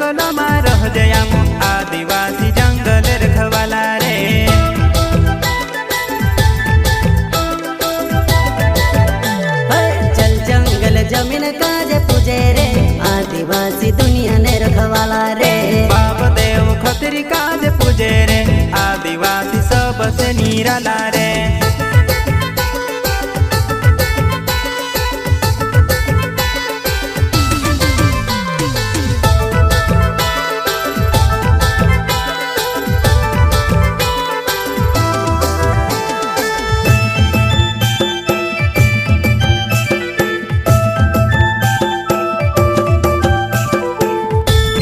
जंगलों रह जयामो आदिवासी जंगल रखवाला रे। चल जंगल जमीन काजे पूजे रे आदिवासी दुनिया ने रखवाला रे। बाप देव खतरी काज पूजे रे आदिवासी सबसे निराला रे।